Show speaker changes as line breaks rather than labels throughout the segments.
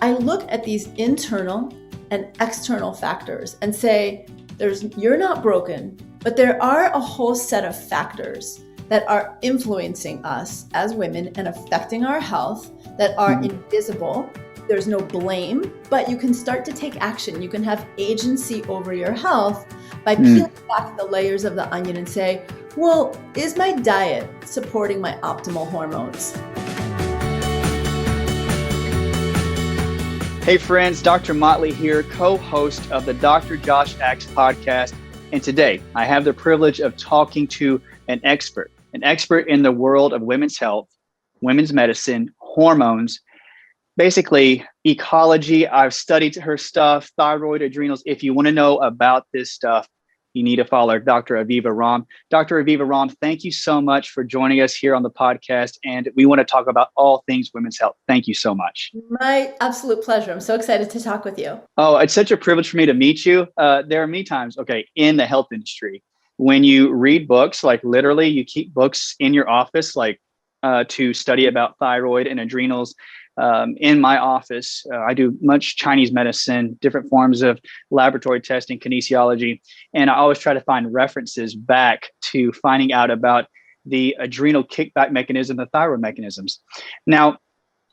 I look at these internal and external factors and say, you're not broken, but there are a whole set of factors that are influencing us as women and affecting our health that are invisible. There's no blame, but you can start to take action. You can have agency over your health by peeling back the layers of the onion and say, well, is my diet supporting my optimal hormones?
Hey friends, Dr. Motley here, co-host of the Dr. Josh Axe podcast. And today I have the privilege of talking to an expert in the world of women's health, women's medicine, hormones, basically ecology. I've studied her stuff, thyroid, adrenals. If you want to know about this stuff, you need to follow Dr. Aviva Romm. Dr. Aviva Romm, thank you so much for joining us here on the podcast. And we want to talk about all things women's health. Thank you so much.
My absolute pleasure. I'm so excited to talk with you.
Oh, it's such a privilege for me to meet you. There are many times, in the health industry, when you read books, like literally you keep books in your office, to study about thyroid and adrenals. In my office, I do much Chinese medicine, different forms of laboratory testing, kinesiology, and I always try to find references back to finding out about the adrenal kickback mechanism, the thyroid mechanisms. Now,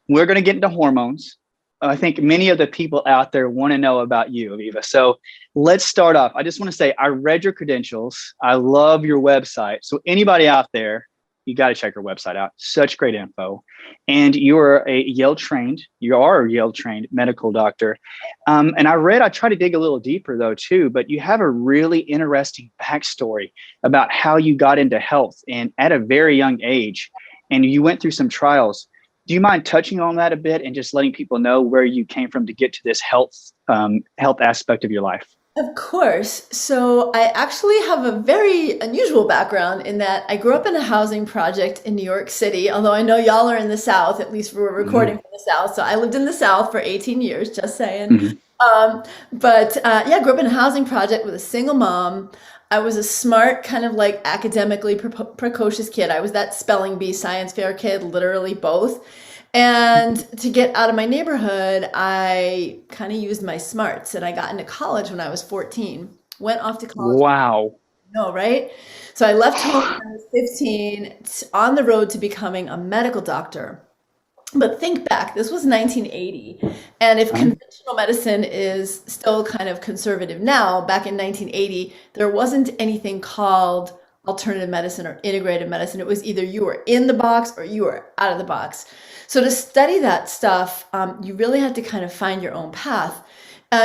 we're going to get into hormones. I think many of the people out there want to know about you, Aviva. So let's start off. I just want to say I read your credentials. I love your website. So anybody out there, you got to check your website out. Such great info. And you are a Yale-trained medical doctor. And I tried to dig a little deeper though too, but you have a really interesting backstory about how you got into health and at a very young age, and you went through some trials. Do you mind touching on that a bit and just letting people know where you came from to get to this health aspect of your life?
Of course. So I actually have a very unusual background in that I grew up in a housing project in New York City, although I know y'all are in the South, at least we're recording from the South. So I lived in the South for 18 years, just saying. Grew up in a housing project with a single mom. I was a smart, kind of like academically precocious kid. I was that spelling bee science fair kid, literally both. And to get out of my neighborhood, I kind of used my smarts, and I got into college when I was 14. Went off to college.
Wow.
No, right? So I left home when I was 15, on the road to becoming a medical doctor. But think back, this was 1980. And if conventional medicine is still kind of conservative now, back in 1980, there wasn't anything called alternative medicine or integrative medicine. It was either you were in the box or you were out of the box. So to study that stuff, you really had to kind of find your own path.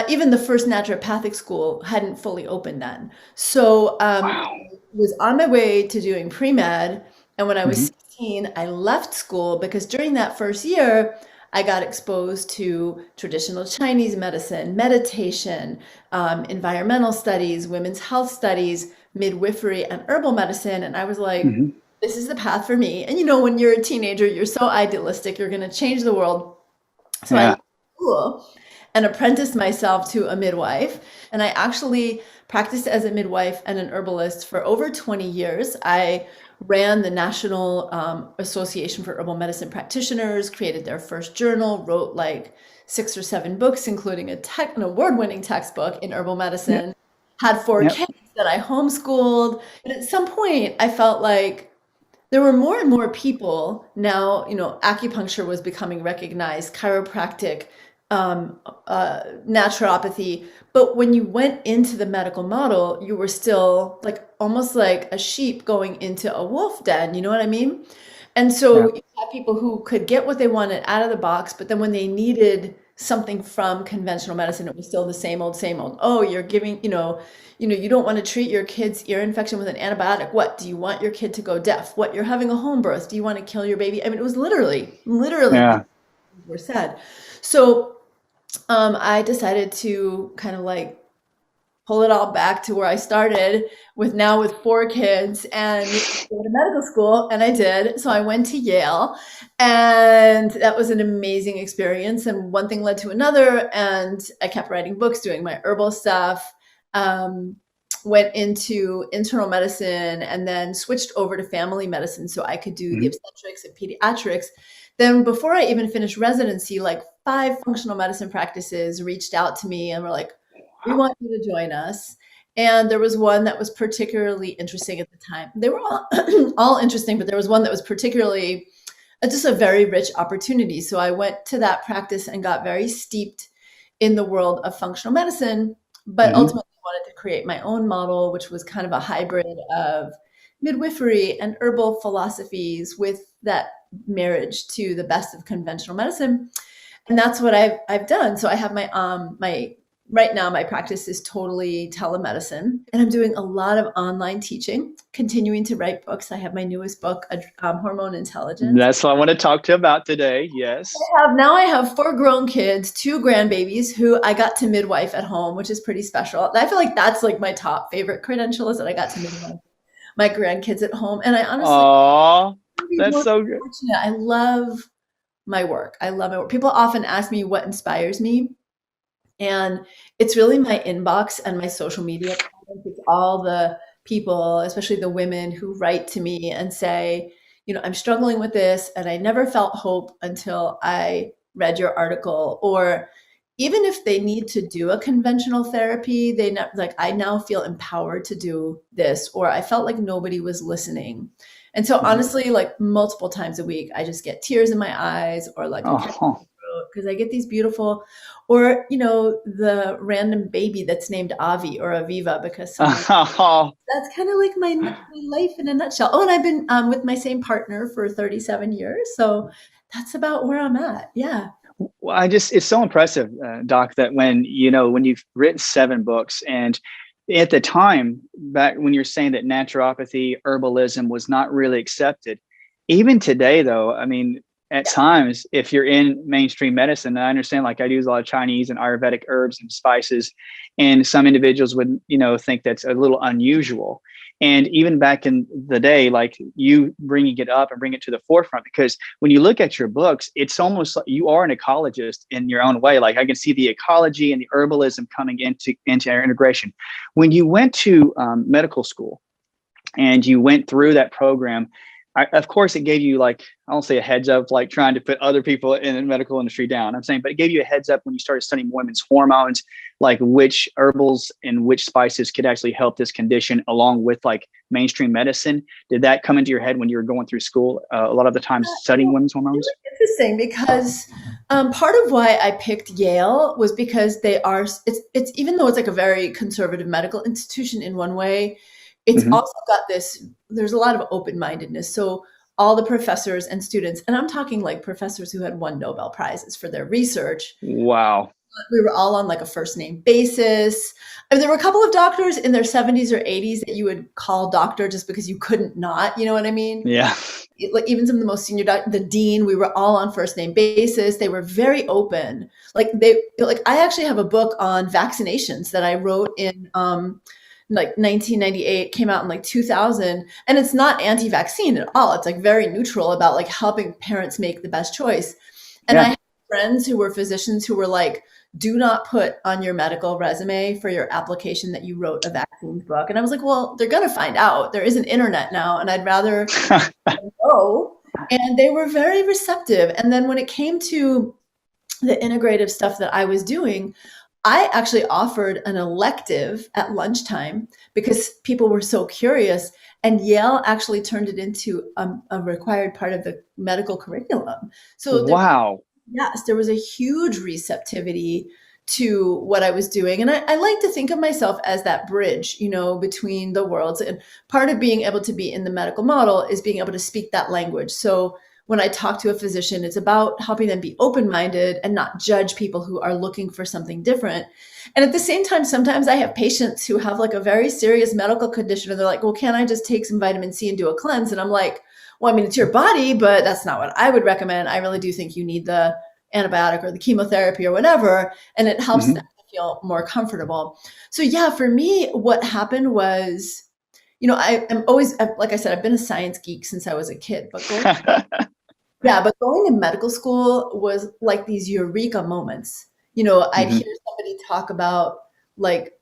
Even the first naturopathic school hadn't fully opened then. So I was on my way to doing pre-med. And when I was 16, I left school because during that first year, I got exposed to traditional Chinese medicine, meditation, environmental studies, women's health studies, midwifery, and herbal medicine. And I was like, this is the path for me. And when you're a teenager, you're so idealistic, you're going to change the world. So I went to school and apprenticed myself to a midwife. And I actually practiced as a midwife and an herbalist for over 20 years. I ran the National Association for Herbal Medicine Practitioners, created their first journal, wrote like 6 or 7 books, including an award-winning textbook in herbal medicine, had 4 kids that I homeschooled. But at some point, I felt like there were more and more people now, acupuncture was becoming recognized, chiropractic, naturopathy. But when you went into the medical model, you were still like almost like a sheep going into a wolf den. You know what I mean? And so you had people who could get what they wanted out of the box, but then when they needed something from conventional medicine, it was still the same old, same old. Oh, you're giving, you don't want to treat your kid's ear infection with an antibiotic. What? Do you want your kid to go deaf? What? You're having a home birth. Do you want to kill your baby? I mean, it was literally were said. So I decided to kind of like pull it all back to where I started with 4 kids and go to medical school. And I did. So I went to Yale, and that was an amazing experience. And one thing led to another. And I kept writing books, doing my herbal stuff, went into internal medicine, and then switched over to family medicine so I could do the obstetrics and pediatrics. Then before I even finished residency, like 5 functional medicine practices reached out to me and were like, we want you to join us. And there was one that was particularly interesting at the time. They were all, all interesting, but there was one that was particularly just a very rich opportunity. So I went to that practice and got very steeped in the world of functional medicine, but
Hmm.
ultimately wanted to create my own model, which was kind of a hybrid of midwifery and herbal philosophies with that marriage to the best of conventional medicine. And that's what I've done. So I have my right now my practice is totally telemedicine, and I'm doing a lot of online teaching, continuing to write books. I have my newest book, Hormone Intelligence.
That's what I want to talk to you about today. Yes.
Now I have 4 grown kids, 2 grandbabies who I got to midwife at home, which is pretty special. I feel like that's like my top favorite credential is that I got to midwife my grandkids at home. And I honestly
Oh,
couldn't be
that's
more
so good.
fortunate. I love my work. I love my work. People often ask me what inspires me. And it's really my inbox and my social media comments. It's all the people, especially the women who write to me and say, I'm struggling with this and I never felt hope until I read your article. Or even if they need to do a conventional therapy, like, I now feel empowered to do this, or I felt like nobody was listening. And so
Mhm.
honestly, like multiple times a week, I just get tears in my eyes or like a
Oh,
because I get these beautiful, or the random baby that's named Avi or Aviva because someone.
oh,
That's kind of like my life in a nutshell. Oh, and I've been with my same partner for 37 years, so that's about where I'm at. Yeah.
well, it's so impressive, Doc, that when you've written 7 books, and at the time, back when you're saying that naturopathy, herbalism was not really accepted, even today, though, I mean, at times, if you're in mainstream medicine, I understand, like I use a lot of Chinese and Ayurvedic herbs and spices, and some individuals would, think that's a little unusual. And even back in the day, like you bringing it up and bring it to the forefront, because when you look at your books, it's almost like you are an ecologist in your own way. Like I can see the ecology and the herbalism coming into our integration. When you went to medical school and you went through that program, of course, it gave you, like, I don't say a heads up, like trying to put other people in the medical industry down. I'm saying, but it gave you a heads up when you started studying women's hormones, like which herbals and which spices could actually help this condition, along with like mainstream medicine. Did that come into your head when you were going through school? A lot of the times studying women's hormones.
Interesting because part of why I picked Yale was because it's even though it's like a very conservative medical institution in one way, it's
Hmm.
also got there's a lot of open-mindedness. So all the professors and students, and I'm talking like professors who had won Nobel Prizes for their research,
Wow.
we were all on like a first name basis. I mean, there were a couple of doctors in their 70s or 80s that you would call doctor just because you couldn't not, you know what I mean?
Yeah.
Like even some of the most senior the dean, we were all on first name basis. They were very open. Like I actually have a book on vaccinations that I wrote in like 1998, came out in like 2000, and it's not anti-vaccine at all. It's like very neutral about like helping parents make the best choice. And I
Yeah.
had friends who were physicians who were like, do not put on your medical resume for your application that you wrote a vaccines book. And I was like, well, they're going to find out. There is an internet now, and I'd rather know. And they were very receptive. And then when it came to the integrative stuff that I was doing, I actually offered an elective at lunchtime because people were so curious. And Yale actually turned it into a required part of the medical curriculum. So
Wow.
yes, there was a huge receptivity to what I was doing. And I like to think of myself as that bridge, between the worlds. And part of being able to be in the medical model is being able to speak that language. So when I talk to a physician, it's about helping them be open minded and not judge people who are looking for something different. And at the same time, sometimes I have patients who have like a very serious medical condition and they're like, well, can I just take some vitamin C and do a cleanse? And I'm like, well, I mean, it's your body, but that's not what I would recommend. I really do think you need the antibiotic or the chemotherapy or whatever, and it helps them
Hmm.
to feel more comfortable. So yeah, for me, what happened was, I am always, like I said, I've been a science geek since I was a kid, but going to medical school was like these eureka moments. I'd
Hmm.
hear somebody talk about like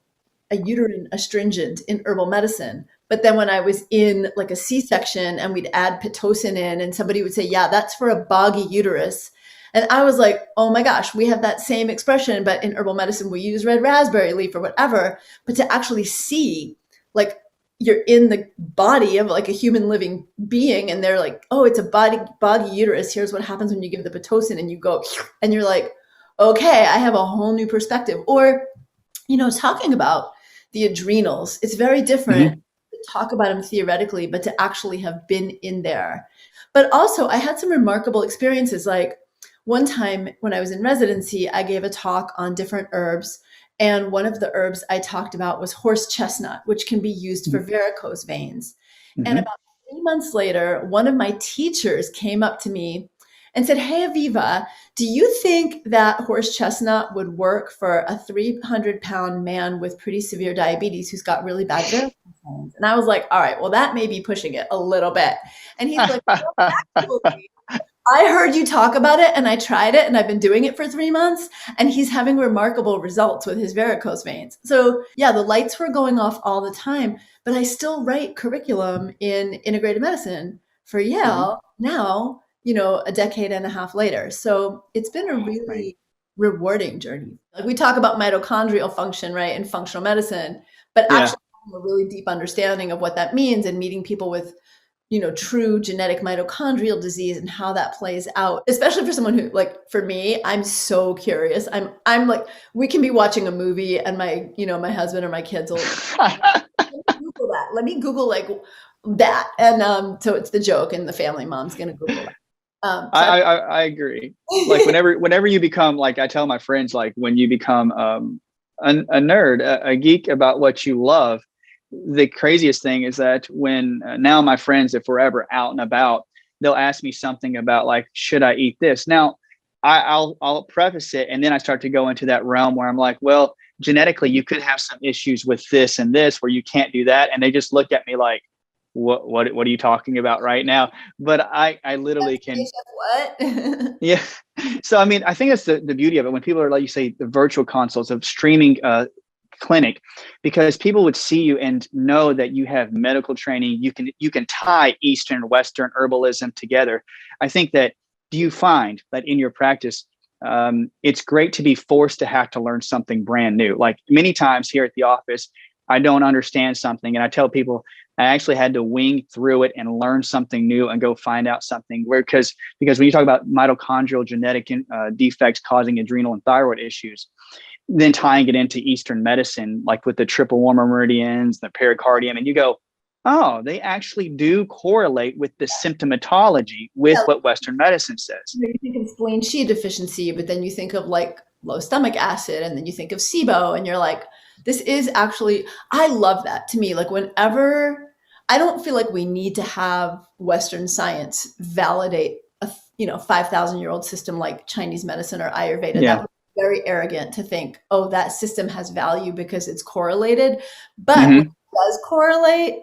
a uterine astringent in herbal medicine. But then when I was in like a C-section and we'd add Pitocin in and somebody would say, yeah, that's for a boggy uterus. And I was like, oh my gosh, we have that same expression, but in herbal medicine, we use red raspberry leaf or whatever. But to actually see, like, you're in the body of like a human living being, and they're like, oh, it's a body uterus. Here's what happens when you give the Pitocin, and you go, and you're like, okay, I have a whole new perspective. Or, talking about the adrenals, it's very different to talk about them theoretically, but to actually have been in there. But also, I had some remarkable experiences. Like one time when I was in residency, I gave a talk on different herbs. And one of the herbs I talked about was horse chestnut, which can be used for varicose veins. And about 3 months later, one of my teachers came up to me and said, hey, Aviva, do you think that horse chestnut would work for a 300-pound man with pretty severe diabetes who's got really bad varicose veins? And I was like, all right, well, that may be pushing it a little bit. And he's like, well, actually, I heard you talk about it and I tried it and I've been doing it for 3 months, and he's having remarkable results with his varicose veins. So yeah, the lights were going off all the time, but I still write curriculum in integrated medicine for Yale now, a decade and a half later. So it's been a really rewarding journey. Like we talk about mitochondrial function, right, in functional medicine, but actually having a really deep understanding of what that means and meeting people with true genetic mitochondrial disease and how that plays out, especially for someone who, like, for me, I'm so curious. I'm like, we can be watching a movie and my husband or my kids will Google that. Let me Google like that. And so it's the joke, and the family mom's going to Google that.
I agree. Like whenever you become, like I tell my friends, like when you become a nerd, a geek about what you love, the craziest thing is that when now my friends, if we're ever out and about, they'll ask me something about like, should I eat this? Now I'll preface it, and then I start to go into that realm where I'm like, well, genetically you could have some issues with this and this where you can't do that. And they just look at me like, what are you talking about right now? But I literally can.
What?
Yeah. So, I mean, I think that's the beauty of it. When people are, like you say, the virtual consults of streaming clinic, because people would see you and know that you have medical training. You can tie Eastern and Western herbalism together. I think that, do you find that in your practice, it's great to be forced to have to learn something brand new? Like many times here at the office, I don't understand something, and I tell people I actually had to wing through it and learn something new and go find out something. Because when you talk about mitochondrial genetic defects causing adrenal and thyroid issues, then tying it into Eastern medicine, like with the triple warmer meridians, the pericardium, and you go, oh, they actually do correlate with the symptomatology with what Western medicine says.
You think of spleen Qi deficiency, but then you think of like low stomach acid, and then you think of SIBO, and you're like, this is actually, I love that. To me, like whenever, I don't feel like we need to have Western science validate a 5,000-year-old system like Chinese medicine or Ayurveda.
Yeah.
That would be very arrogant to think, oh, that system has value because it's correlated. But when it does correlate,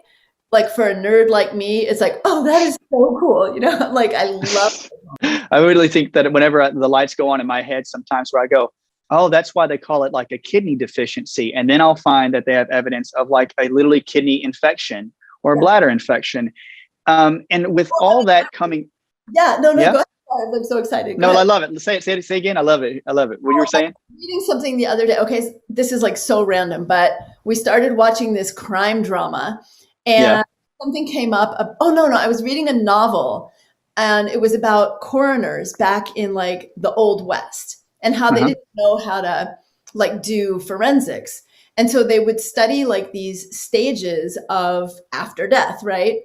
like for a nerd like me, it's like, oh, that is so cool. Like I love it.
I really think that whenever the lights go on in my head, sometimes where I go, oh, that's why they call it like a kidney deficiency. And then I'll find that they have evidence of like a literally kidney infection or bladder infection. And with all that coming.
Yeah, no, go ahead. I'm so excited.
No, I love it. Say again. I love it. What you were saying?
I was reading something the other day. Okay, this is like so random, but we started watching this crime drama, and something came up. Oh, no, I was reading a novel, and it was about coroners back in like the Old West and how they didn't know how to like do forensics. And so they would study like these stages of after death, right?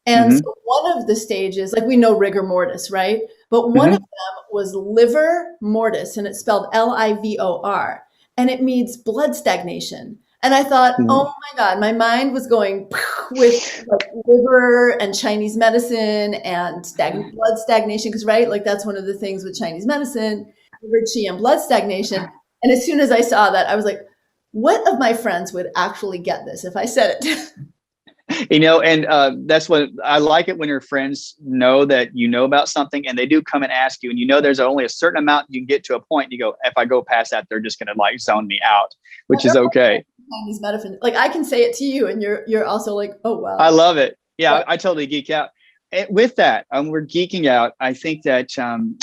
And so one of the stages, like we know rigor mortis, right? But one of them was livor mortis, and it's spelled LIVOR, and it means blood stagnation. And I thought, oh my God, my mind was going with like liver and Chinese medicine and blood stagnation. Because, right, like that's one of the things with Chinese medicine, liver qi and blood stagnation. And as soon as I saw that, I was like, what of my friends would actually get this if I said it?
And that's what I like it when your friends know that you know about something, and they do come and ask you, and there's only a certain amount you can get to a point. You go, if I go past that, they're just going to like zone me out, which is okay.
Chinese medicine, like I can say it to you, and you're also like, oh wow,
I love it. Yeah, I totally geek out. with that, we're geeking out. I think that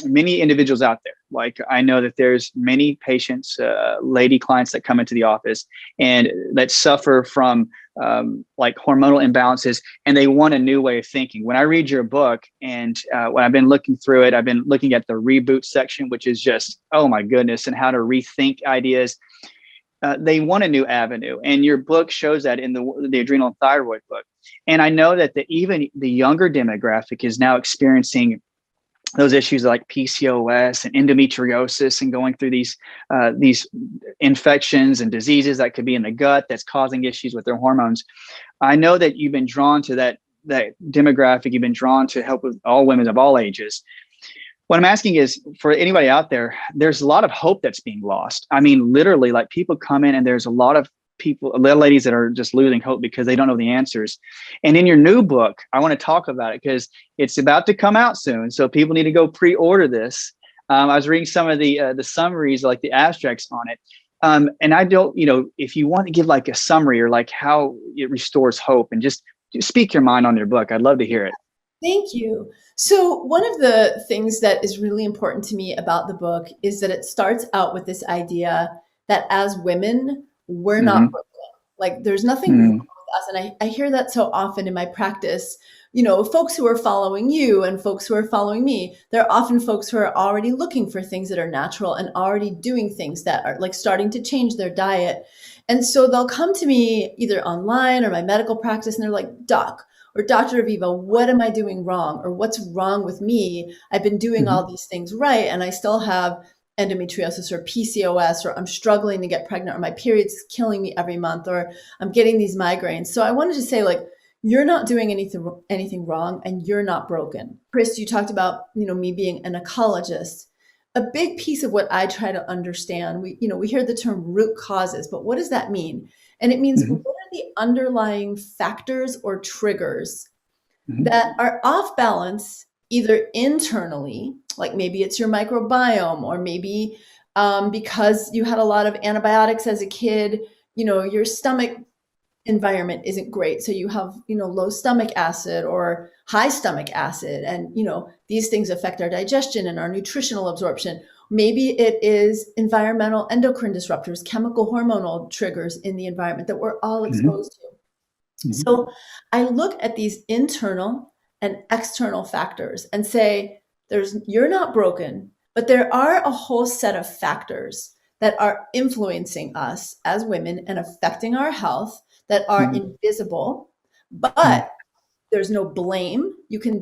many individuals out there, like I know that there's many patients, lady clients that come into the office and that suffer from like hormonal imbalances, and they want a new way of thinking. When I read your book, and when I've been looking through it, I've been looking at the reboot section, which is just, oh my goodness, and how to rethink ideas. They want a new avenue, and your book shows that in the adrenal and thyroid book. And I know that even the younger demographic is now experiencing those issues like PCOS and endometriosis, and going through these infections and diseases that could be in the gut that's causing issues with their hormones. I know that you've been drawn to that demographic. You've been drawn to help with all women of all ages. What I'm asking is, for anybody out there, there's a lot of hope that's being lost. I mean, literally, like people come in and there's a lot of people, little ladies that are just losing hope because they don't know the answers. And in your new book, I want to talk about it because it's about to come out soon. So people need to go pre-order this. I was reading some of the summaries, like the abstracts on it. And I don't, if you want to give like a summary or like how it restores hope, and just speak your mind on your book, I'd love to hear it.
Thank you. So one of the things that is really important to me about the book is that it starts out with this idea that as women, we're not
Mm-hmm.
broken. Like there's nothing wrong with us. And I hear that so often in my practice. Folks who are following you and folks who are following me, they're often folks who are already looking for things that are natural and already doing things that are like starting to change their diet. And so they'll come to me either online or my medical practice, and they're like, Doc, or Dr. Aviva, what am I doing wrong? Or what's wrong with me? I've been doing
Mm-hmm.
all these things right, and I still have endometriosis or PCOS, or I'm struggling to get pregnant, or my period's killing me every month, or I'm getting these migraines. So I wanted to say, like, you're not doing anything wrong, and you're not broken. Chris, you talked about, me being an ecologist. A big piece of what I try to understand, we hear the term root causes, but what does that mean? And it means,
Mm-hmm.
what are the underlying factors or triggers
Mm-hmm.
that are off balance, either internally, like maybe it's your microbiome, or maybe because you had a lot of antibiotics as a kid, your stomach environment isn't great. So you have, low stomach acid or high stomach acid. And, these things affect our digestion and our nutritional absorption. Maybe it is environmental endocrine disruptors, chemical hormonal triggers in the environment that we're all
Mm-hmm.
exposed to. So I look at these internal and external factors and say, you're not broken, but there are a whole set of factors that are influencing us as women and affecting our health that are
Mm-hmm.
invisible, but there's no blame.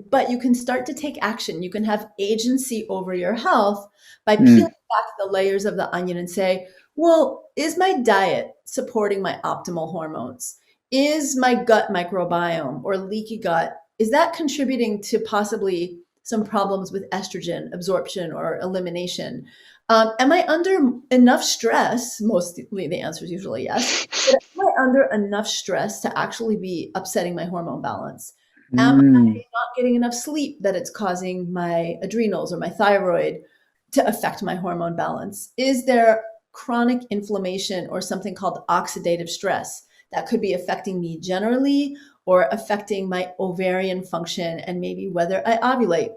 But you can start to take action. You can have agency over your health by peeling
Mm-hmm.
back the layers of the onion and say, well, is my diet supporting my optimal hormones? Is my gut microbiome or leaky gut, is that contributing to possibly some problems with estrogen absorption or elimination? Am I under enough stress? Mostly the answer is usually yes. But am I under enough stress to actually be upsetting my hormone balance? Am I
Mm-hmm.
not getting enough sleep that it's causing my adrenals or my thyroid to affect my hormone balance? Is there chronic inflammation or something called oxidative stress that could be affecting me generally, or affecting my ovarian function and maybe whether I ovulate?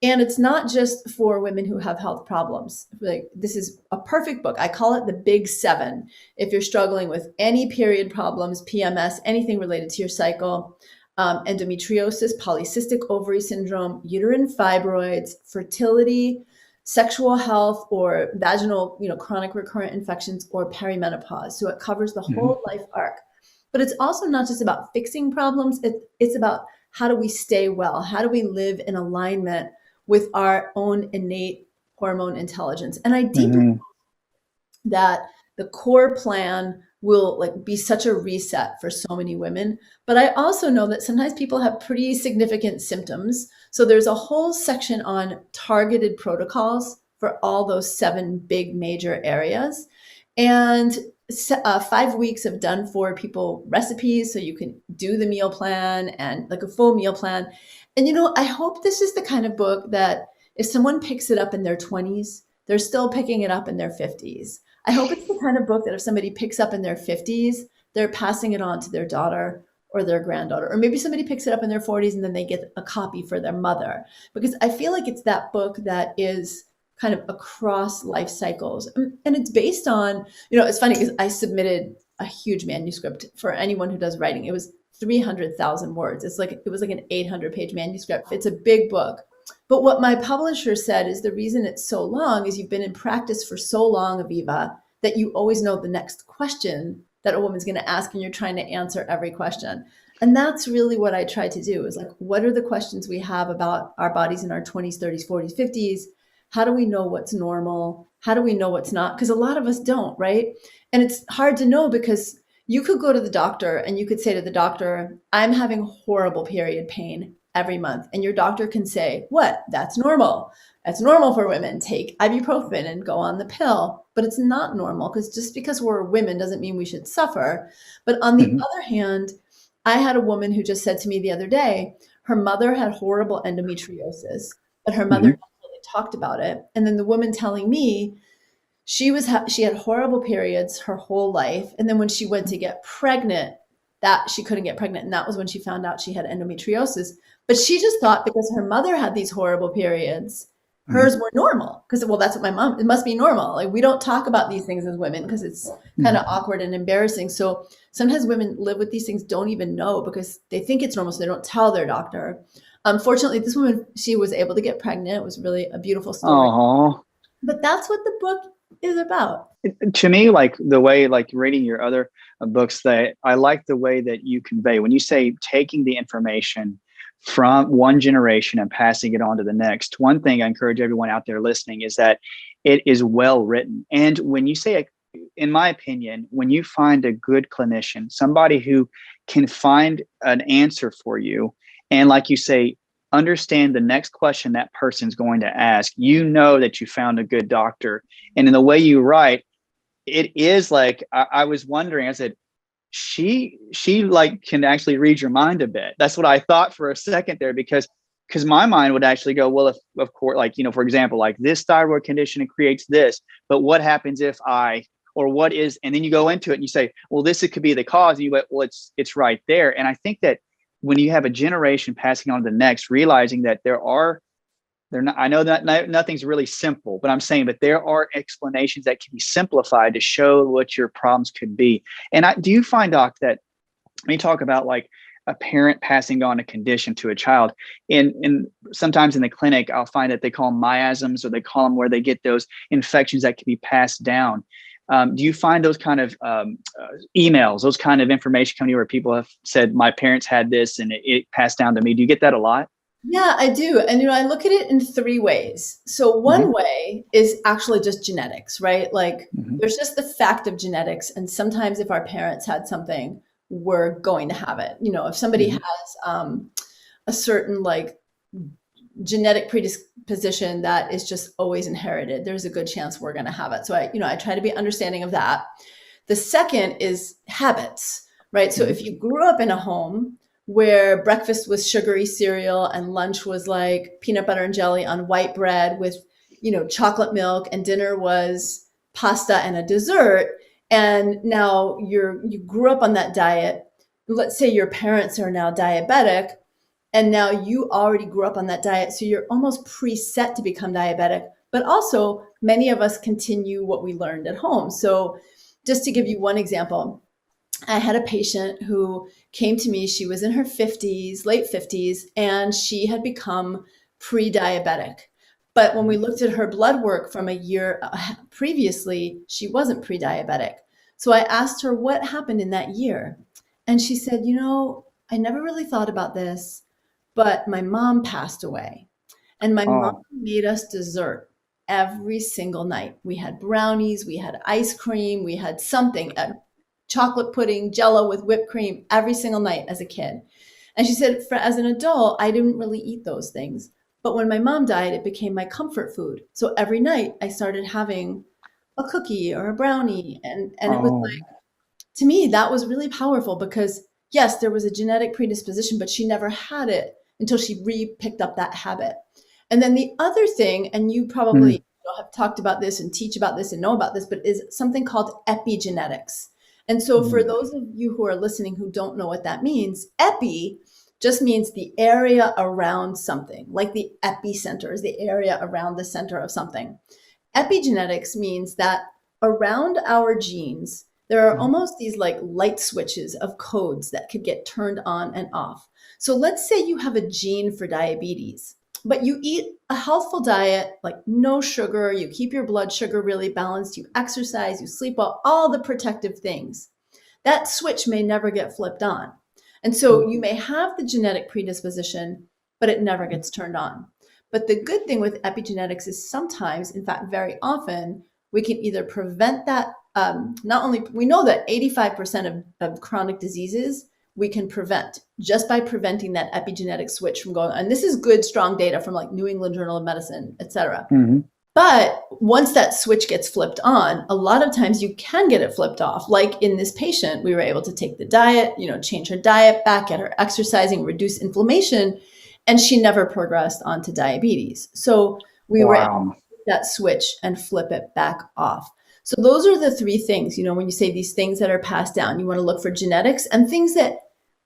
And it's not just for women who have health problems. Like, this is a perfect book. I call it the Big Seven. If you're struggling with any period problems, PMS, anything related to your cycle, endometriosis, polycystic ovary syndrome, uterine fibroids, fertility, sexual health, or vaginal, chronic recurrent infections, or perimenopause. So it covers the whole life arc. But it's also not just about fixing problems. It's about, how do we stay well? How do we live in alignment with our own innate hormone intelligence? And I deeply
Mm-hmm.
that the core plan will like be such a reset for so many women. But I also know that sometimes people have pretty significant symptoms. So there's a whole section on targeted protocols for all those 7 big major areas. And 5 weeks of done for people recipes, so you can do the meal plan and like a full meal plan. And I hope this is the kind of book that if someone picks it up in their 20s, they're still picking it up in their 50s. I hope it's the kind of book that if somebody picks up in their 50s, they're passing it on to their daughter or their granddaughter, or maybe somebody picks it up in their 40s and then they get a copy for their mother. Because I feel like it's that book that is kind of across life cycles. And it's based on, it's funny because I submitted a huge manuscript for anyone who does writing. It was 300,000 words. It was like an 800-page manuscript. It's a big book. But what my publisher said is the reason it's so long is you've been in practice for so long, Aviva, that you always know the next question that a woman's going to ask, and you're trying to answer every question. And that's really what I try to do is like, what are the questions we have about our bodies in our 20s, 30s, 40s, 50s? How do we know what's normal? How do we know what's not? Because a lot of us don't, right? And it's hard to know because you could go to the doctor and you could say to the doctor, I'm having horrible period pain every month. And your doctor can say, what? That's normal. That's normal for women. Take ibuprofen and go on the pill. But it's not normal because just because we're women doesn't mean we should suffer. But on the other hand, I had a woman who just said to me the other day, her mother had horrible endometriosis, but her mother never really talked about it. And then the woman telling me she had horrible periods her whole life. And then when she went to get pregnant, that she couldn't get pregnant. And that was when she found out she had endometriosis. But she just thought because her mother had these horrible periods, hers were normal. Because, well, that's what it must be normal. Like, we don't talk about these things as women because it's kind of awkward and embarrassing. So sometimes women live with these things, don't even know because they think it's normal. So they don't tell their doctor. Unfortunately, this woman, she was able to get pregnant. It was really a beautiful story.
Aww.
But that's what the book is about.
To me, like the way, like reading your other books, that I like the way that you convey when you say taking the information from one generation and passing it on to the next. One thing I encourage everyone out there listening is that it is well written. And when you say, in my opinion, when you find a good clinician, somebody who can find an answer for you, and like you say, understand the next question that person's going to ask, you know that you found a good doctor. And in the way you write, it is like, I was wondering, I said, she like can actually read your mind a bit. That's what I thought for a second there, because my mind would actually go, well, if, of course, like, for example, like this thyroid condition creates this, but what happens if or what is, and then you go into it and you say, well, this, it could be the cause. And you went, well, it's right there. And I think that when you have a generation passing on to the next, realizing that I know that nothing's really simple, but I'm saying, but there are explanations that can be simplified to show what your problems could be. And do you find, Doc, that when you talk about like a parent passing on a condition to a child, and sometimes in the clinic, I'll find that they call them miasms, or they call them where they get those infections that can be passed down. Do you find those kind of emails, those kind of information coming to you where people have said, my parents had this and it passed down to me? Do you get that a lot?
Yeah, I do. And, I look at it in three ways. So one way is actually just genetics, right? Like there's just the fact of genetics. And sometimes if our parents had something, we're going to have it. If somebody has a certain like genetic predisposition that is just always inherited, there's a good chance we're going to have it. So I try to be understanding of that. The second is habits, right? So if you grew up in a home where breakfast was sugary cereal and lunch was like peanut butter and jelly on white bread with, chocolate milk, and dinner was pasta and a dessert, and now you grew up on that diet. Let's say your parents are now diabetic, and now you already grew up on that diet. So you're almost preset to become diabetic, but also many of us continue what we learned at home. So just to give you one example, I had a patient who came to me. She was in her 50s, late 50s, and she had become pre-diabetic. But when we looked at her blood work from a year previously, she wasn't pre-diabetic. So I asked her what happened in that year. And she said, I never really thought about this, but my mom passed away. And my mom made us dessert every single night. We had brownies, we had ice cream, we had something, chocolate pudding, Jello with whipped cream every single night as a kid. And she said, as an adult, I didn't really eat those things. But when my mom died, it became my comfort food. So every night I started having a cookie or a brownie. And it was like, to me, that was really powerful because yes, there was a genetic predisposition, but she never had it until she picked up that habit. And then the other thing, and you probably have talked about this and teach about this and know about this, but is something called epigenetics. And so for
Mm.
those of you who are listening who don't know what that means, epi just means the area around something, like the epicenter is the area around the center of something. Epigenetics means that around our genes, there are almost these like light switches of codes that could get turned on and off. So let's say you have a gene for diabetes, but you eat a healthful diet, like no sugar, you keep your blood sugar really balanced, you exercise, you sleep well, all the protective things. That switch may never get flipped on. And so you may have the genetic predisposition, but it never gets turned on. But the good thing with epigenetics is sometimes, in fact, very often, we can either prevent that. Not only we know that 85% of chronic diseases we can prevent just by preventing that epigenetic switch from going on. And this is good, strong data from like New England Journal of Medicine, et cetera.
Mm-hmm.
But once that switch gets flipped on, a lot of times you can get it flipped off. Like in this patient, we were able to take the diet, change her diet back, get her exercising, reduce inflammation, and she never progressed onto diabetes. So we were able to flip that switch and flip it back off. So those are the three things, when you say these things that are passed down, you want to look for genetics and things that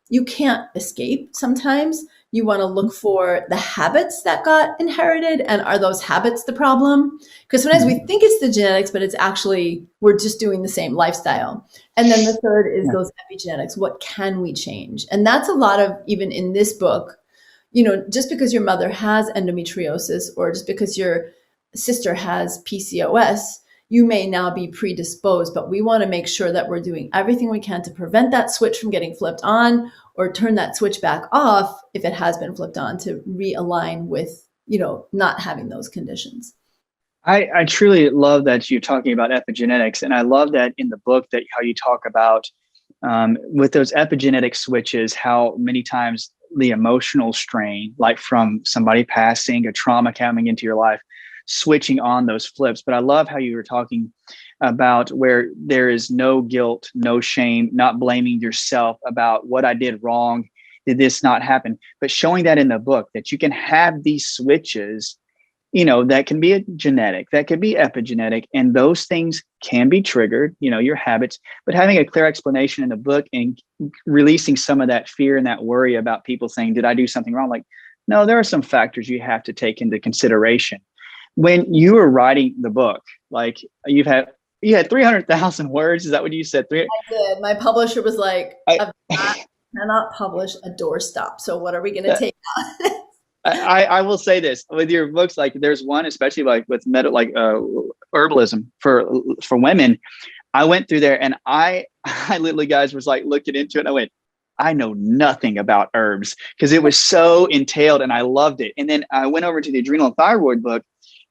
you can't escape sometimes. You want to look for the habits that got inherited, and are those habits the problem? Because sometimes we think it's the genetics, but it's actually we're just doing the same lifestyle. And then the third is those epigenetics. What can we change? And that's a lot of, even in this book, just because your mother has endometriosis or just because your sister has PCOS, you may now be predisposed, but we want to make sure that we're doing everything we can to prevent that switch from getting flipped on, or turn that switch back off if it has been flipped on, to realign with, not having those conditions.
I truly love that you're talking about epigenetics. And I love that in the book that how you talk about with those epigenetic switches, how many times the emotional strain, like from somebody passing, a trauma coming into your life, switching on those flips. But I love how you were talking about where there is no guilt, no shame, not blaming yourself about what I did wrong. Did this not happen? But showing that in the book that you can have these switches, that can be a genetic, that could be epigenetic, and those things can be triggered, your habits, but having a clear explanation in the book and releasing some of that fear and that worry about people saying, did I do something wrong? Like, no, there are some factors you have to take into consideration. When you were writing the book, like you had 300,000 words. Is that what you said?
I did. My publisher was like, I cannot publish a doorstop. So what are we going to take out?
I will say this with your books, like there's one, especially like with herbalism for women. I went through there and I literally, guys, was like looking into it. And I went, I know nothing about herbs because it was so entailed and I loved it. And then I went over to the adrenal and thyroid book.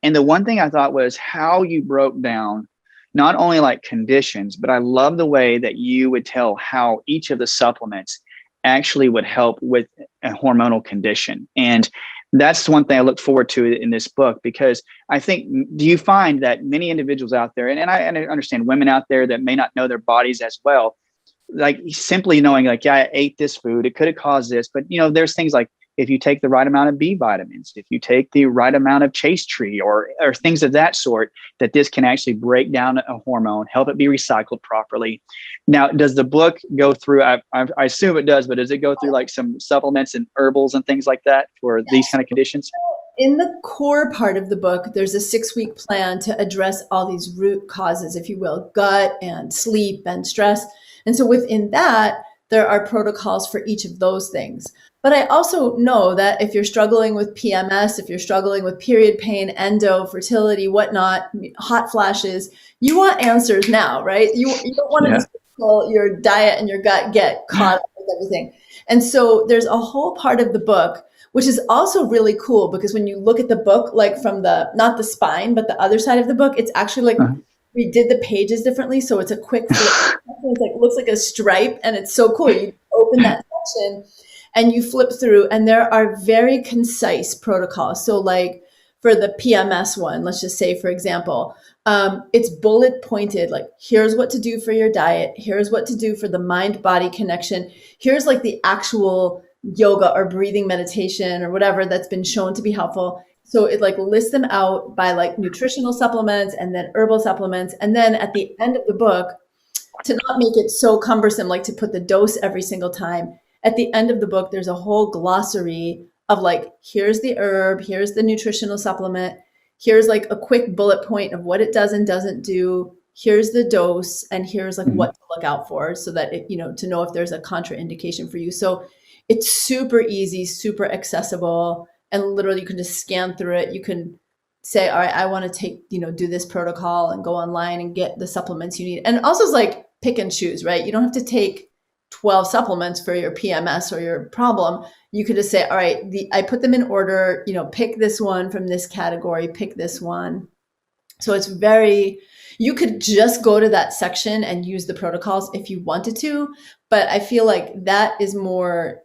And the one thing I thought was how you broke down not only like conditions, but I love the way that you would tell how each of the supplements actually would help with a hormonal condition. And that's one thing I look forward to in this book, because I think, do you find that many individuals out there, and I understand women out there that may not know their bodies as well, like simply knowing like, yeah, I ate this food, it could have caused this, but there's things like, if you take the right amount of B vitamins, if you take the right amount of chase tree or things of that sort, that this can actually break down a hormone, help it be recycled properly. Now, does the book go through, I assume it does, but does it go through like some supplements and herbals and things like that for these kind of conditions?
In the core part of the book, there's a 6-week plan to address all these root causes, if you will, gut and sleep and stress. And so within that, there are protocols for each of those things. But I also know that if you're struggling with PMS, if you're struggling with period pain, endo, fertility, whatnot, hot flashes, you want answers now, right? You don't want to just let your diet and your gut get caught up with everything. And so there's a whole part of the book, which is also really cool, because when you look at the book, like from not the spine, but the other side of the book, it's actually like we did the pages differently. So it's a quick flip. It's like, looks like a stripe, and it's so cool. You open that section and you flip through, and there are very concise protocols. So like for the PMS one, let's just say, for example, it's bullet pointed, like here's what to do for your diet. Here's what to do for the mind body connection. Here's like the actual yoga or breathing meditation or whatever that's been shown to be helpful. So it like lists them out by like nutritional supplements and then herbal supplements. And then at the end of the book, to not make it so cumbersome, like to put the dose every single time, at the end of the book, there's a whole glossary of like, here's the herb, here's the nutritional supplement, here's like a quick bullet point of what it does and doesn't do, here's the dose, and here's like
Mhm.
what to look out for so that it, to know if there's a contraindication for you. So it's super easy, super accessible, and literally you can just scan through it. You can say, all right, I want to take, do this protocol and go online and get the supplements you need. And also it's like pick and choose, right? You don't have to take 12 supplements for your PMS or your problem. You could just say, all right, I put them in order, pick this one from this category, pick this one. So it's you could just go to that section and use the protocols if you wanted to, but I feel like that is more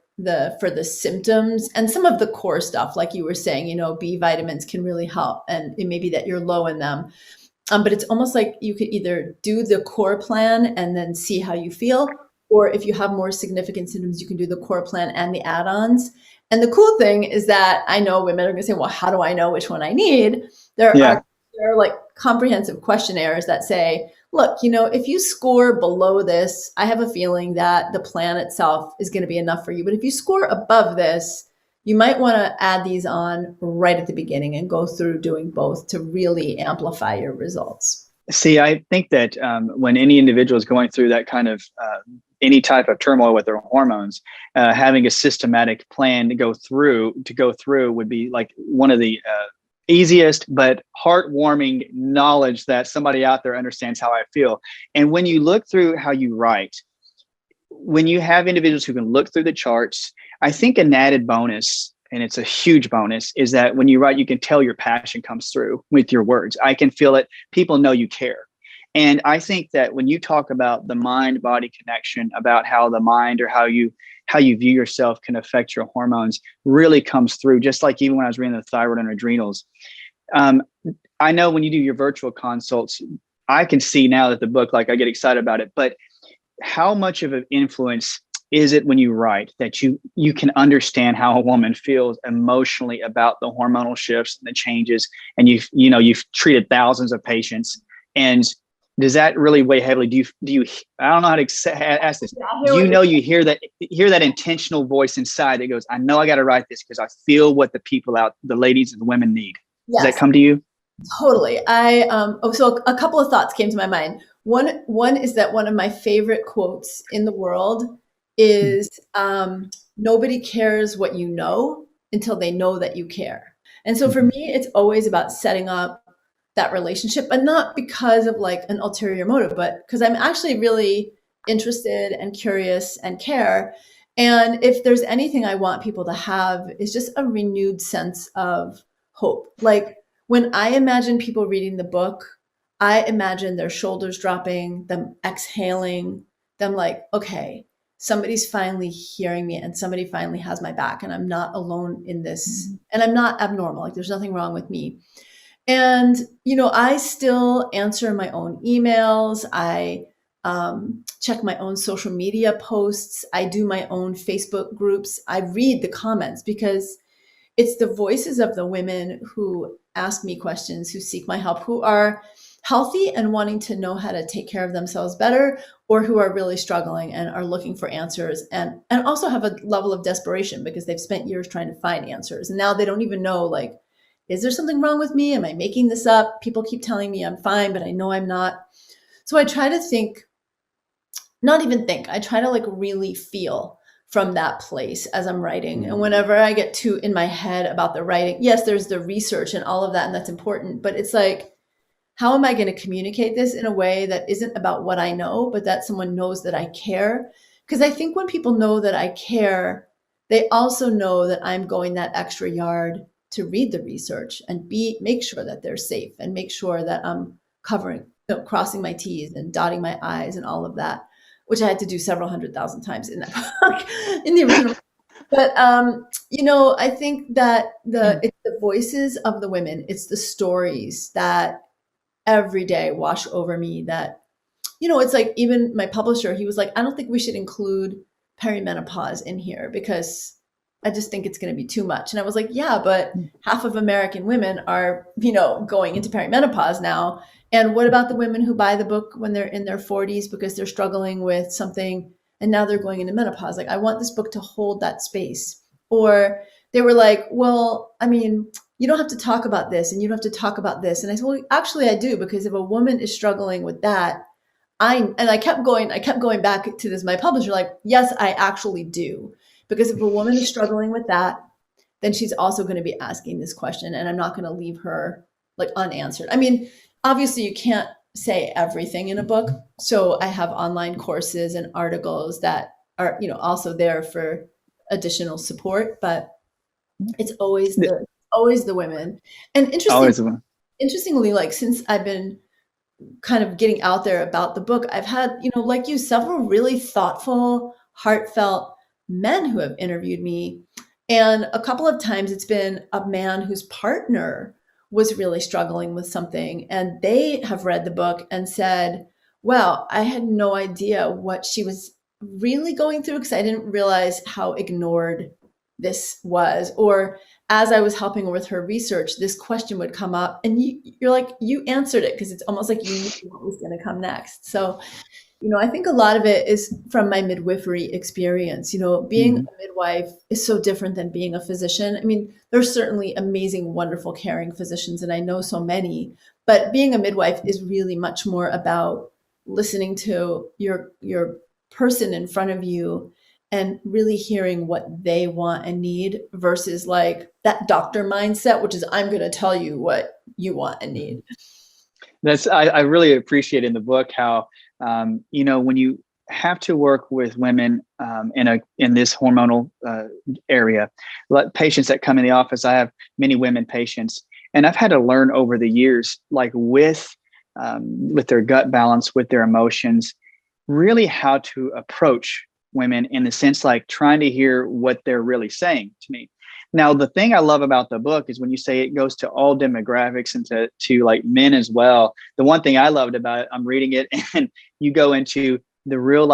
for the symptoms and some of the core stuff, like you were saying, B vitamins can really help, and it may be that you're low in them. But it's almost like you could either do the core plan and then see how you feel, or if you have more significant symptoms, you can do the core plan and the add-ons. And the cool thing is that I know women are going to say, well, how do I know which one I need? There
Yeah.
are there are like comprehensive questionnaires that say, look, if you score below this, I have a feeling that the plan itself is going to be enough for you. But if you score above this, you might want to add these on right at the beginning and go through doing both to really amplify your results.
See, I think that when any individual is going through that kind of any type of turmoil with their hormones, having a systematic plan to go through would be like one of the easiest but heartwarming knowledge that somebody out there understands how I feel. And when you look through how you write, when you have individuals who can look through the charts, I think an added bonus, and it's a huge bonus, is that when you write, you can tell your passion comes through with your words. I can feel it. People know you care. And I think that when you talk about the mind-body connection, about how the mind or how you view yourself can affect your hormones, really comes through. Just like even when I was reading the thyroid and adrenals, I know when you do your virtual consults, I can see now that the book, like I get excited about it, but how much of an influence is it when you write that you can understand how a woman feels emotionally about the hormonal shifts and the changes, and you've treated thousands of patients, and does that really weigh heavily? Do you I don't know how to ask this. Do you hear that intentional voice inside that goes, I know I got to write this because I feel what the ladies and the women need.
Yes.
Does that come to you?
Totally. So a couple of thoughts came to my mind. One is that one of my favorite quotes in the world is, nobody cares what you know until they know that you care. And so for me, it's always about setting up that relationship, but not because of like an ulterior motive, but because I'm actually really interested and curious and care. And if there's anything I want people to have, is just a renewed sense of hope. Like when I imagine people reading the book, I imagine their shoulders dropping, them exhaling, them like, okay, somebody's finally hearing me and somebody finally has my back and I'm not alone in this and I'm not abnormal. Like there's nothing wrong with me. And, I still answer my own emails. I check my own social media posts. I do my own Facebook groups. I read the comments because it's the voices of the women who ask me questions, who seek my help, who are healthy and wanting to know how to take care of themselves better, or who are really struggling and are looking for answers and also have a level of desperation because they've spent years trying to find answers. And now they don't even know, like, is there something wrong with me? Am I making this up? People keep telling me I'm fine, but I know I'm not. So I try to I try to like really feel from that place as I'm writing. And whenever I get too in my head about the writing, yes, there's the research and all of that, and that's important, but it's like, how am I going to communicate this in a way that isn't about what I know, but that someone knows that I care? Because I think when people know that I care, they also know that I'm going that extra yard to read the research and make sure that they're safe and make sure that I'm crossing my T's and dotting my I's and all of that, which I had to do several 100,000 times in that book, in the original. But I think that it's the voices of the women, it's the stories that every day wash over me. That it's like, even my publisher, he was like, I don't think we should include perimenopause in here because I just think it's going to be too much. And I was like, yeah, but half of American women are, going into perimenopause now. And what about the women who buy the book when they're in their 40s because they're struggling with something and now they're going into menopause? Like, I want this book to hold that space. Or they were like, well, I mean, you don't have to talk about this and you don't have to talk about this. And I said, well, actually I do, because if a woman is struggling with that, I kept going back to this, my publisher, like, yes, I actually do. Because if a woman is struggling with that, then she's also going to be asking this question, and I'm not going to leave her like unanswered. I mean, obviously you can't say everything in a book. So I have online courses and articles that are, also there for additional support, but it's always the women. And
Always a woman.
interestingly, like since I've been kind of getting out there about the book, I've had, like you, several really thoughtful, heartfelt men who have interviewed me. And a couple of times it's been a man whose partner was really struggling with something. And they have read the book and said, wow, I had no idea what she was really going through because I didn't realize how ignored this was. Or as I was helping her with her research, this question would come up and you're like, you answered it because it's almost like you knew what was going to come next. So, I think a lot of it is from my midwifery experience. Being a midwife is so different than being a physician. I mean, there's certainly amazing, wonderful, caring physicians, and I know so many, but being a midwife is really much more about listening to your person in front of you and really hearing what they want and need versus like that doctor mindset, which is I'm going to tell you what you want and need.
I really appreciate in the book how, when you have to work with women in this hormonal area, patients that come in the office, I have many women patients, and I've had to learn over the years, like with their gut balance, with their emotions, really how to approach women in the sense like trying to hear what they're really saying to me. Now, the thing I love about the book is when you say it goes to all demographics and to like men as well. The one thing I loved about it, I'm reading it and you go into the real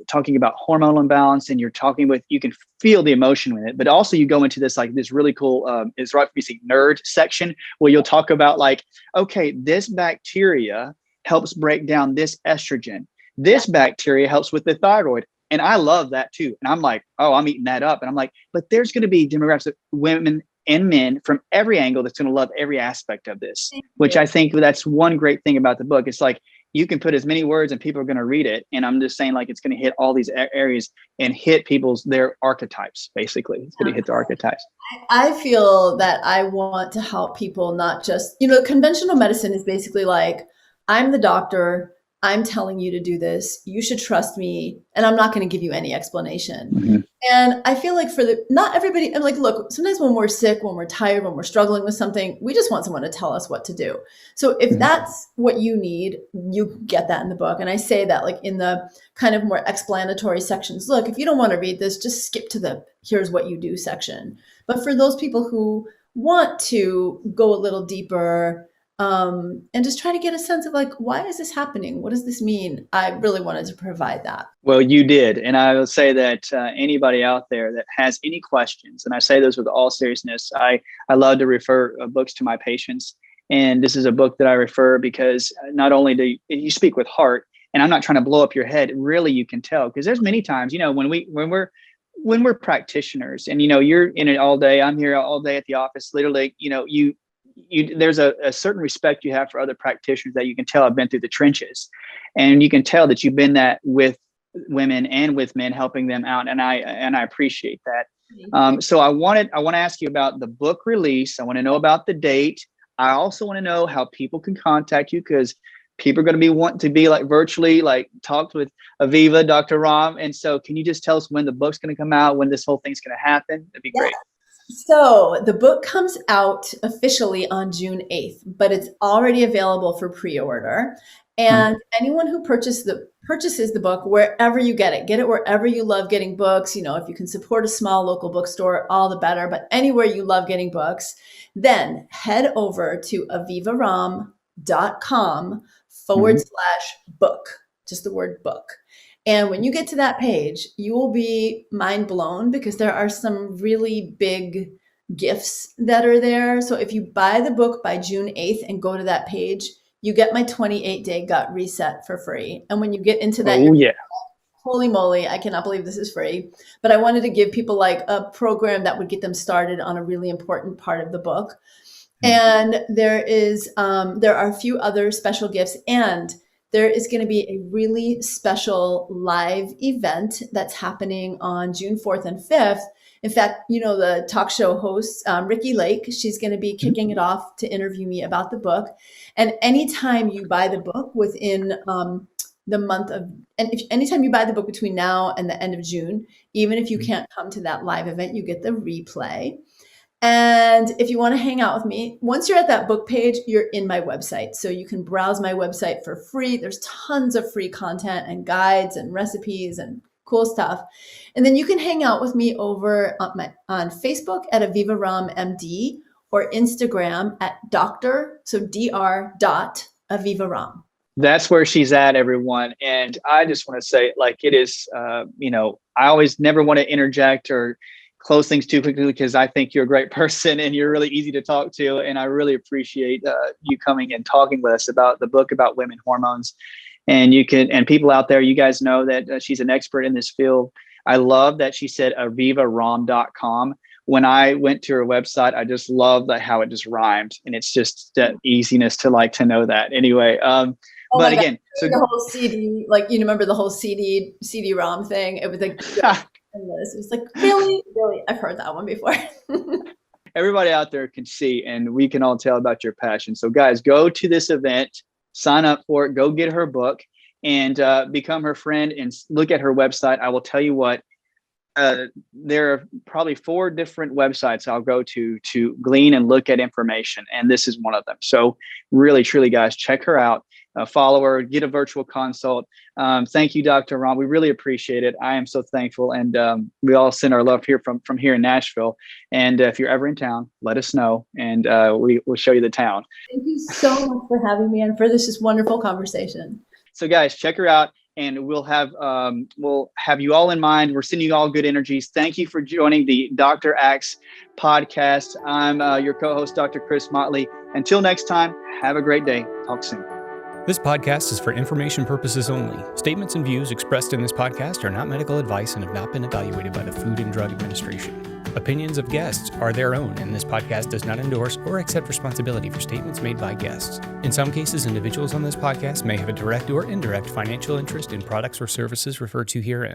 talking about hormonal imbalance, and you can feel the emotion with it, but also you go into this really cool, it's right for me saying nerd section where you'll talk about like, okay, this bacteria helps break down this estrogen. This bacteria helps with the thyroid. And I love that too. And I'm like, oh, I'm eating that up. And I'm like, but there's going to be demographics of women and men from every angle that's going to love every aspect of this, which I think that's one great thing about the book. It's like, you can put as many words and people are going to read it. And I'm just saying like, it's going to hit all these areas and hit their archetypes. Basically, it's going to hit their archetypes.
I feel that I want to help people, not just, conventional medicine is basically like, I'm the doctor, I'm telling you to do this, you should trust me, and I'm not going to give you any explanation. Mm-hmm. And I feel like not everybody, I'm like, look, sometimes when we're sick, when we're tired, when we're struggling with something, we just want someone to tell us what to do. So if that's what you need, you get that in the book. And I say that like in the kind of more explanatory sections, look, if you don't want to read this, just skip to the here's what you do section. But for those people who want to go a little deeper, and just try to get a sense of like, why is this happening? What does this mean? I really wanted to provide that.
Well, you did. And I will say that anybody out there that has any questions, and I say those with all seriousness, I love to refer books to my patients. And this is a book that I refer because not only do you speak with heart, and I'm not trying to blow up your head, really you can tell, because there's many times, when we're practitioners and, you're in it all day, I'm here all day at the office, literally, there's a certain respect you have for other practitioners that you can tell have been through the trenches, and you can tell that you've been that with women and with men, helping them out. And I appreciate that. So I want to ask you about the book release. I want to know about the date. I also want to know how people can contact you, because people are going to be wanting to be like virtually like talked with Aviva, Dr. Romm. And so can you just tell us when the book's going to come out, when this whole thing's going to happen? That'd be great.
So the book comes out officially on June 8th, but it's already available for pre-order. And anyone who purchases the book, wherever you get it wherever you love getting books. If you can support a small local bookstore, all the better, but anywhere you love getting books, then head over to avivaromm.com /book, just the word book. And when you get to that page, you will be mind blown because there are some really big gifts that are there. So if you buy the book by June 8th and go to that page, you get my 28-day gut reset for free. And when you get into that,
Oh
you're
yeah.
holy moly, I cannot believe this is free. But I wanted to give people like a program that would get them started on a really important part of the book. And there are a few other special gifts, and there is going to be a really special live event that's happening on June 4th and 5th. In fact, the talk show host, Ricky Lake, she's going to be kicking it off to interview me about the book. And anytime you buy the book within the month of, and if anytime you buy the book between now and the end of June, even if you can't come to that live event, you get the replay. And if you want to hang out with me, once you're at that book page, you're in my website. So you can browse my website for free. There's tons of free content and guides and recipes and cool stuff. And then you can hang out with me over on Facebook at Aviva Romm MD or Instagram at Dr. Aviva Romm.
That's where she's at, everyone. And I just want to say, like, it is, I always never want to interject or close things too quickly because I think you're a great person and you're really easy to talk to. And I really appreciate you coming and talking with us about the book about women hormones. And people out there, you guys know that she's an expert in this field. I love that she said avivaromm.com. When I went to her website, I just love how it just rhymed. And it's just that easiness to know that. Anyway, but again, so
the whole CD, like, remember the whole CD-ROM thing? It was like, it was like, really? I've heard that one before.
Everybody out there can see, and we can all tell about your passion. So guys, go to this event, sign up for it, go get her book and become her friend and look at her website. I will tell you what, there are probably 4 different websites I'll go to glean and look at information. And this is one of them. So really, truly, guys, check her out. Follow her, get a virtual consult. Thank you, Dr. Romm. We really appreciate it. I am so thankful. And we all send our love here from here in Nashville. And if you're ever in town, let us know and we'll show you the town.
Thank you so much for having me and for this just wonderful conversation.
So guys, check her out and we'll have you all in mind. We're sending you all good energies. Thank you for joining the Dr. Axe podcast. I'm your co-host, Dr. Chris Motley. Until next time, have a great day. Talk soon.
This podcast is for information purposes only. Statements and views expressed in this podcast are not medical advice and have not been evaluated by the Food and Drug Administration. Opinions of guests are their own, and this podcast does not endorse or accept responsibility for statements made by guests. In some cases, individuals on this podcast may have a direct or indirect financial interest in products or services referred to herein.